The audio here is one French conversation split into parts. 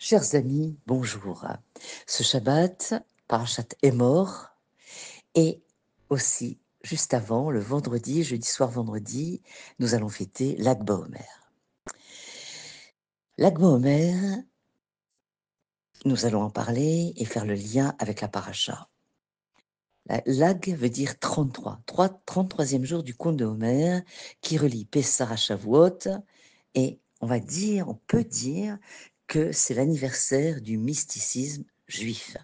Chers amis, bonjour. Ce Shabbat, Parashat Emor, et aussi, juste avant, le vendredi, jeudi soir, vendredi, nous allons fêter Lag BaOmer. Lag BaOmer, nous allons en parler et faire le lien avec la paracha. Lag veut dire 33, 33e jour du conte de Homer, qui relie Pessah à Shavuot, et on peut dire que c'est l'anniversaire du mysticisme juif.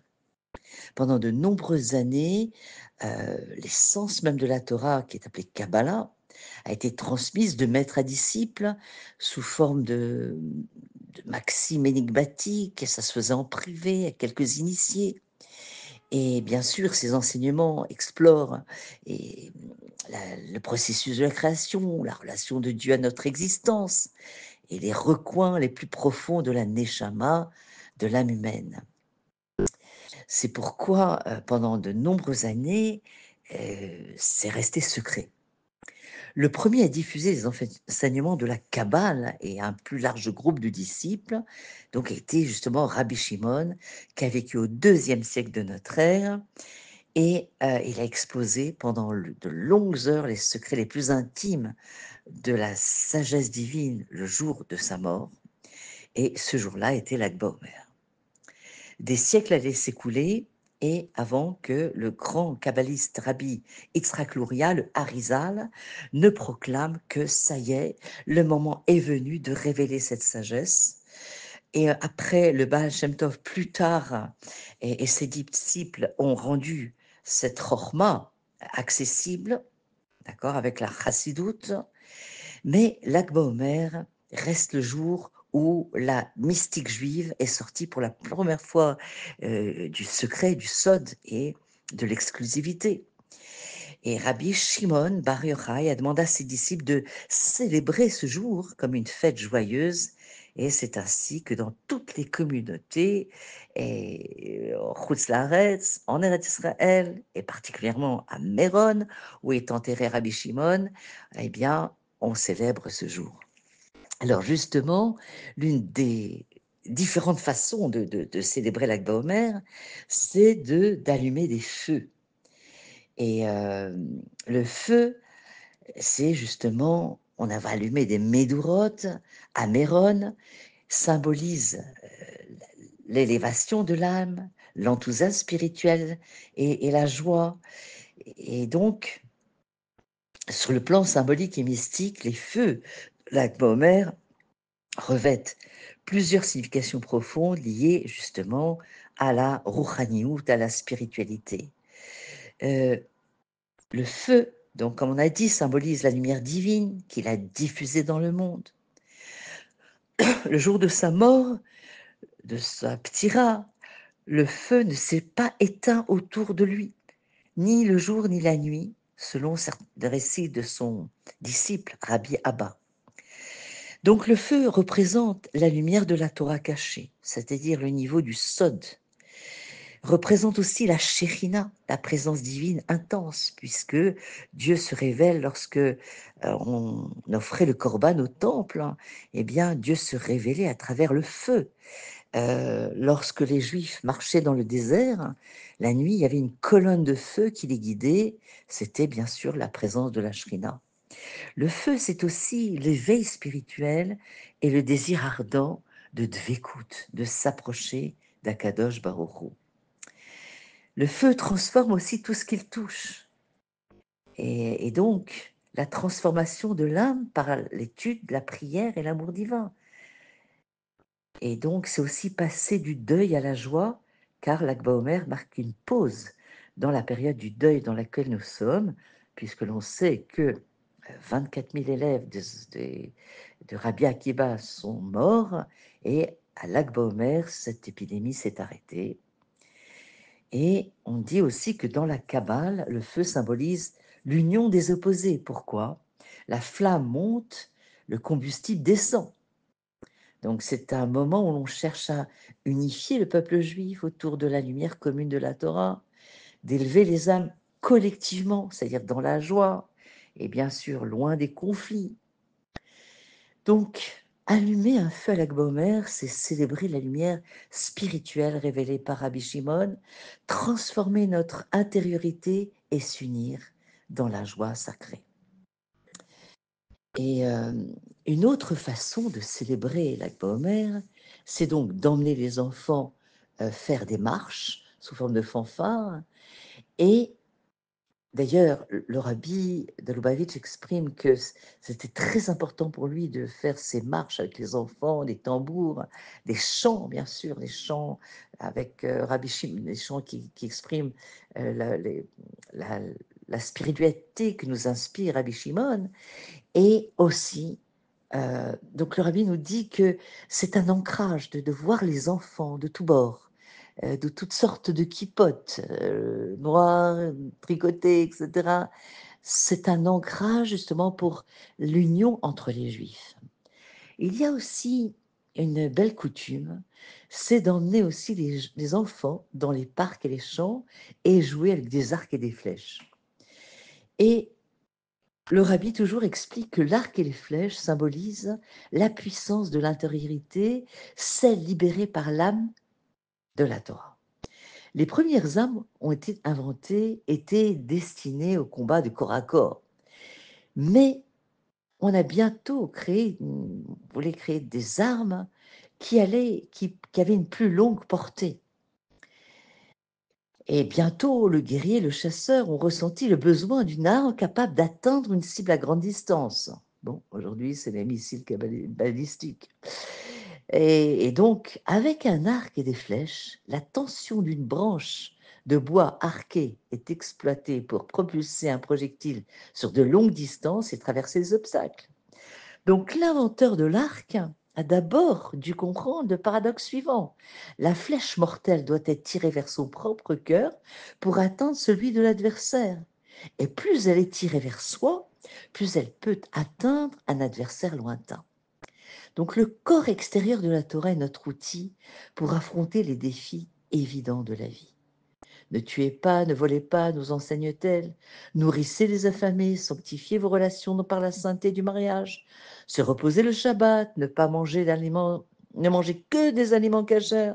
Pendant de nombreuses années, l'essence même de la Torah, qui est appelée Kabbalah, a été transmise de maître à disciple sous forme de maximes énigmatiques, et ça se faisait en privé, à quelques initiés. Et bien sûr, ces enseignements explorent le processus de la création, la relation de Dieu à notre existence, et les recoins les plus profonds de la Neshama, de l'âme humaine. C'est pourquoi, pendant de nombreuses années, c'est resté secret. Le premier à diffuser les enseignements de la Kabbale et un plus large groupe de disciples, donc, a été justement Rabbi Shimon, qui a vécu au IIe siècle de notre ère, et il a exposé pendant de longues heures les secrets les plus intimes de la sagesse divine le jour de sa mort, et ce jour-là était l'Ag BaOmer. Des siècles allaient s'écouler, et avant que le grand kabbaliste Rabbi Yitzhak Luria, le Harizal, ne proclame que ça y est, le moment est venu de révéler cette sagesse. Et après, le Baal Shem Tov, plus tard, et ses disciples ont rendu cette chorma accessible, d'accord, avec la chassidoute, mais l'Ag BaOmer reste le jour où la mystique juive est sortie pour la première fois du secret, du sod et de l'exclusivité. Et Rabbi Shimon Bar Yochai a demandé à ses disciples de célébrer ce jour comme une fête joyeuse. Et c'est ainsi que dans toutes les communautés, et en Chutz Laaretz, en Eretz Israël, et particulièrement à Méron, où est enterré Rabbi Shimon, eh bien, on célèbre ce jour. Alors justement, l'une des différentes façons de célébrer l'Ag BaOmer, c'est d'allumer des feux. Et le feu, c'est justement, on va allumer des médourotes à Méron, symbolise l'élévation de l'âme, l'enthousiasme spirituel et la joie. Et donc, sur le plan symbolique et mystique, les feux de l'Ag BaOmer revêtent plusieurs significations profondes liées justement à la rouhaniout, à la spiritualité. Le feu, donc, comme on a dit, symbolise la lumière divine qu'il a diffusée dans le monde. Le jour de sa mort, de sa ptira, le feu ne s'est pas éteint autour de lui, ni le jour ni la nuit, selon le récit de son disciple, Rabbi Abba. Donc le feu représente la lumière de la Torah cachée, c'est-à-dire le niveau du sod, représente aussi la Shekhinah, la présence divine intense, puisque Dieu se révèle lorsque on offrait le korban au temple, hein, eh bien Dieu se révélait à travers le feu. Lorsque les Juifs marchaient dans le désert, la nuit, il y avait une colonne de feu qui les guidait, c'était bien sûr la présence de la Shekhinah. Le feu, c'est aussi l'éveil spirituel et le désir ardent de dvékout, de s'approcher d'Akadosh Baruch Hu. Le feu transforme aussi tout ce qu'il touche. Et donc, la transformation de l'âme par l'étude, la prière et l'amour divin. Et donc, c'est aussi passer du deuil à la joie, car l'Ag BaOmer marque une pause dans la période du deuil dans laquelle nous sommes, puisque l'on sait que 24 000 élèves de Rabbi Akiba sont morts, et à l'Ag BaOmer, cette épidémie s'est arrêtée. Et on dit aussi que dans la Kabbale, le feu symbolise l'union des opposés. Pourquoi? La flamme monte, le combustible descend. Donc c'est un moment où l'on cherche à unifier le peuple juif autour de la lumière commune de la Torah, d'élever les âmes collectivement, c'est-à-dire dans la joie, et bien sûr loin des conflits. Donc Allumer un feu à Lag BaOmer, c'est célébrer la lumière spirituelle révélée par Rabbi Shimon, transformer notre intériorité et s'unir dans la joie sacrée. Et une autre façon de célébrer Lag BaOmer, c'est donc d'emmener les enfants faire des marches sous forme de fanfare. Et d'ailleurs, le rabbi de Lubavitch exprime que c'était très important pour lui de faire ces marches avec les enfants, des tambours, des chants, bien sûr, des chants avec Rabbi Shimon, des chants qui expriment la, la spiritualité que nous inspire Rabbi Shimon. Et aussi, donc le rabbi nous dit que c'est un ancrage de voir les enfants de tous bords, de toutes sortes de kippotes, noires, tricotées, etc. C'est un ancrage justement pour l'union entre les juifs. Il y a aussi une belle coutume, c'est d'emmener aussi les enfants dans les parcs et les champs et jouer avec des arcs et des flèches. Et le rabbi toujours explique que l'arc et les flèches symbolisent la puissance de l'intériorité, celle libérée par l'âme de la Torah. Les premières armes ont été inventées, étaient destinées au combat de corps à corps. Mais on a bientôt voulait créer des armes qui avaient une plus longue portée. Et bientôt, le guerrier, le chasseur ont ressenti le besoin d'une arme capable d'atteindre une cible à grande distance. Bon, aujourd'hui, c'est les missiles balistiques. Et donc, avec un arc et des flèches, la tension d'une branche de bois arqué est exploitée pour propulser un projectile sur de longues distances et traverser les obstacles. Donc, l'inventeur de l'arc a d'abord dû comprendre le paradoxe suivant. La flèche mortelle doit être tirée vers son propre cœur pour atteindre celui de l'adversaire. Et plus elle est tirée vers soi, plus elle peut atteindre un adversaire lointain. Donc le corps extérieur de la Torah est notre outil pour affronter les défis évidents de la vie. Ne tuez pas, ne volez pas, nous enseigne-t-elle. Nourrissez les affamés, sanctifiez vos relations par la sainteté du mariage. Se reposer le Shabbat, ne pas manger d'aliments, ne manger que des aliments cachers,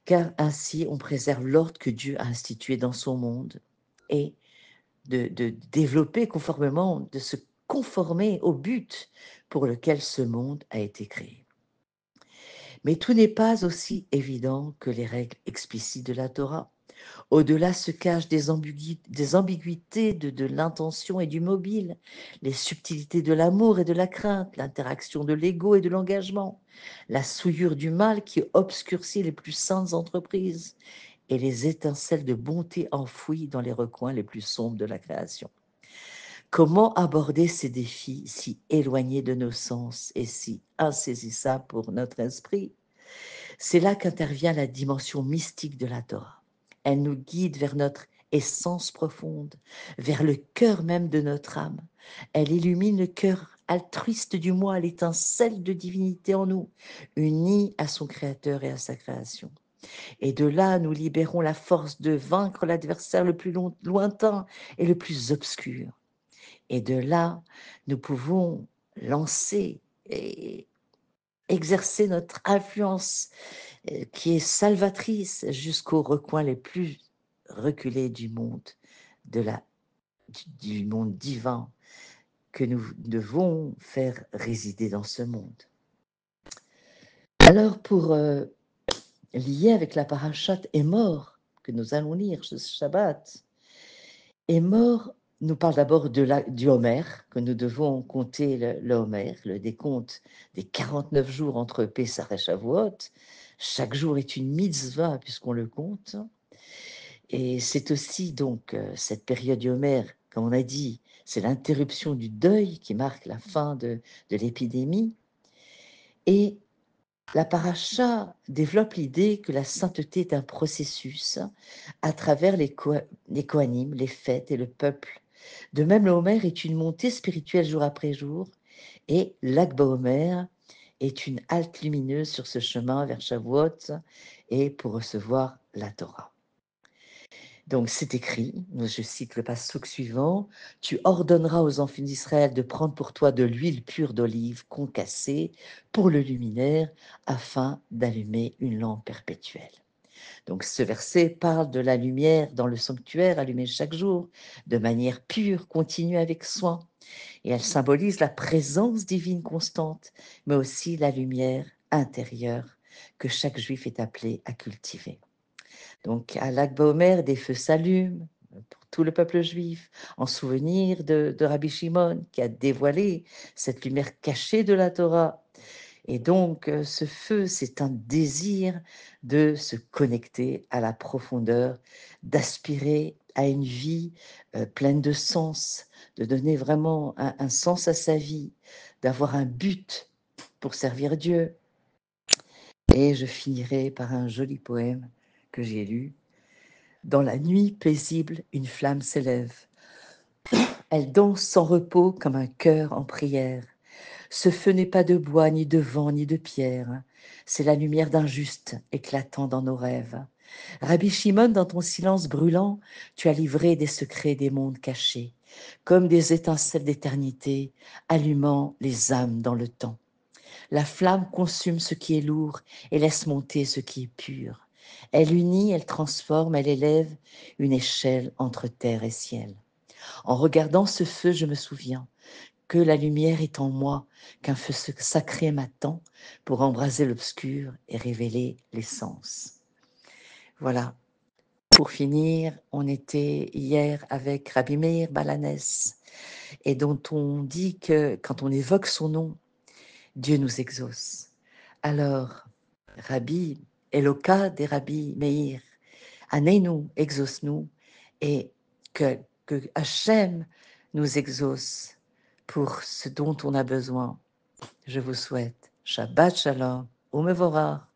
car ainsi on préserve l'ordre que Dieu a institué dans son monde et de développer conformément, de se conformer au but pour lequel ce monde a été créé. Mais tout n'est pas aussi évident que les règles explicites de la Torah. Au-delà se cachent des ambiguïtés de l'intention et du mobile, les subtilités de l'amour et de la crainte, l'interaction de l'ego et de l'engagement, la souillure du mal qui obscurcit les plus saintes entreprises et les étincelles de bonté enfouies dans les recoins les plus sombres de la création. Comment aborder ces défis si éloignés de nos sens et si insaisissables pour notre esprit? C'est là qu'intervient la dimension mystique de la Torah. Elle nous guide vers notre essence profonde, vers le cœur même de notre âme. Elle illumine le cœur altruiste du moi, l'étincelle de divinité en nous, unie à son Créateur et à sa création. Et de là, nous libérons la force de vaincre l'adversaire le plus lointain et le plus obscur. Et de là, nous pouvons lancer et exercer notre influence qui est salvatrice jusqu'aux recoins les plus reculés du monde, du monde divin que nous devons faire résider dans ce monde. Alors, pour lier avec la parashat Emor que nous allons lire ce Shabbat, Emor nous parle d'abord du Homer, que nous devons compter le Homer, le décompte des 49 jours entre Pessah et Shavuot. Chaque jour est une mitzvah puisqu'on le compte. Et c'est aussi donc cette période du Homer, comme on a dit, c'est l'interruption du deuil qui marque la fin de l'épidémie. Et la paracha développe l'idée que la sainteté est un processus à travers les Kohanim, les fêtes et le peuple. De même, le Homer est une montée spirituelle jour après jour et Lag BaOmer est une halte lumineuse sur ce chemin vers Shavuot et pour recevoir la Torah. Donc c'est écrit, je cite le passouk suivant, tu ordonneras aux enfants d'Israël de prendre pour toi de l'huile pure d'olive concassée pour le luminaire afin d'allumer une lampe perpétuelle. Donc ce verset parle de la lumière dans le sanctuaire allumée chaque jour de manière pure, continue avec soin. Et elle symbolise la présence divine constante, mais aussi la lumière intérieure que chaque juif est appelé à cultiver. Donc à Lag BaOmer, des feux s'allument pour tout le peuple juif, en souvenir de Rabbi Shimon qui a dévoilé cette lumière cachée de la Torah. Et donc ce feu, c'est un désir de se connecter à la profondeur, d'aspirer à une vie pleine de sens, de donner vraiment un sens à sa vie, d'avoir un but pour servir Dieu. Et je finirai par un joli poème que j'ai lu. Dans la nuit paisible, une flamme s'élève. Elle danse sans repos comme un cœur en prière. Ce feu n'est pas de bois, ni de vent, ni de pierre. C'est la lumière d'un juste éclatant dans nos rêves. Rabbi Shimon, dans ton silence brûlant, tu as livré des secrets des mondes cachés, comme des étincelles d'éternité, allumant les âmes dans le temps. La flamme consume ce qui est lourd et laisse monter ce qui est pur. Elle unit, elle transforme, elle élève une échelle entre terre et ciel. En regardant ce feu, je me souviens que la lumière est en moi, qu'un feu sacré m'attend pour embraser l'obscur et révéler l'essence. Voilà. Pour finir, on était hier avec Rabbi Meir Balanès et dont on dit que quand on évoque son nom, Dieu nous exauce. Alors, Rabbi, Eloka des Rabbi Meir, Aneinu, exauce-nous, et que Hachem nous exauce pour ce dont on a besoin. Je vous souhaite Shabbat Shalom, Umevorach.